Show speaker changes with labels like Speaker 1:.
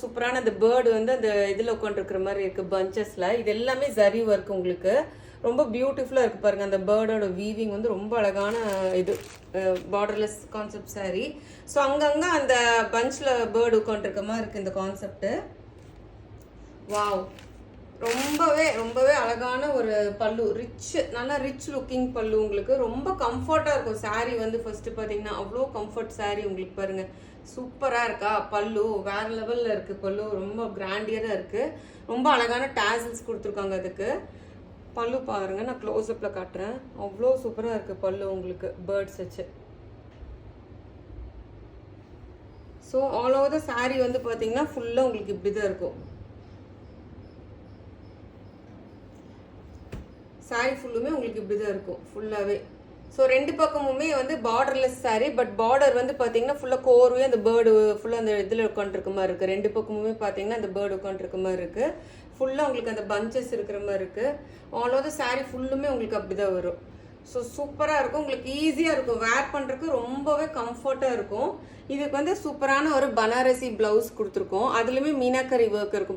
Speaker 1: சூப்பரான அந்த பேர்டு வந்து அந்த இதில் உட்காந்துருக்கிற மாதிரி இருக்கு பஞ்சஸ்ல. இது எல்லாமே ஜரி ஒர்க் உங்களுக்கு ரொம்ப பியூட்டிஃபுல்லா இருக்கு பாருங்க. அந்த பேர்டோட வீவிங் வந்து ரொம்ப அழகான இது பார்டர்லெஸ் கான்செப்ட் சாரி. ஸோ அங்கங்க அந்த பஞ்ச்ல பேர்டு உட்காந்துருக்க மாதிரி இருக்கு இந்த கான்செப்ட். வாவ், ரொம்பவே அழகான ஒரு பல்லு, நல்லா ரிச் லுக்கிங் பல்லு. உங்களுக்கு ரொம்ப கம்ஃபர்ட்டா இருக்கும் சாரி வந்து. ஃபர்ஸ்ட் பாத்தீங்கன்னா அவ்வளோ கம்ஃபர்ட் சாரி உங்களுக்கு பாருங்க. சூப்பரா இருக்கா பல்லு, வேற லெவல்ல இருக்கு பல்லு, ரொம்ப கிராண்டியரா இருக்கு. ரொம்ப அழகான டேசல்ஸ் கொடுத்துருக்காங்க அதுக்கு. பல்லு பாருங்க, நான் க்ளோஸ் அப்ல காட்டுறேன். அவ்வளோ சூப்பரா இருக்கு பல்லு உங்களுக்கு பேர்ட்ஸ் வச்சு. So all over the sorry வந்து பாத்தீங்கன்னா ஃபுல்லா உங்களுக்கு இப்படிதான் இருக்கும். சாரி ஃபுல்லுமே உங்களுக்கு இப்படிதான் இருக்கும் ஃபுல்லாவே. ஸோ ரெண்டு பக்கமுமே வந்து பார்டர்லெஸ் சாரி, பட் பார்டர் வந்து பார்த்தீங்கன்னா ஃபுல்லாக கோர்வே அந்த பேர்டு ஃபுல்லாக அந்த இதில் உட்காந்துருக்க மாதிரி இருக்குது. ரெண்டு பக்கமுமே பார்த்தீங்கன்னா அந்த பேர்டு உட்காந்துருக்க மாதிரி இருக்குது. ஃபுல்லாக உங்களுக்கு அந்த பஞ்சஸ் இருக்கிற மாதிரி இருக்குது. ஆல் ஓவர் சாரி ஃபுல்லுமே உங்களுக்கு அப்படி தான் வரும். ஸோ சூப்பராக இருக்கும், உங்களுக்கு ஈஸியாக இருக்கும், வேர் பண்ணுறதுக்கு ரொம்பவே கம்ஃபர்ட்டாக இருக்கும். இதுக்கு வந்து சூப்பரான ஒரு பனாரசி பிளவுஸ் கொடுத்துருக்கோம். அதுலேயுமே மீனாக்கரி ஒர்க் இருக்கும்.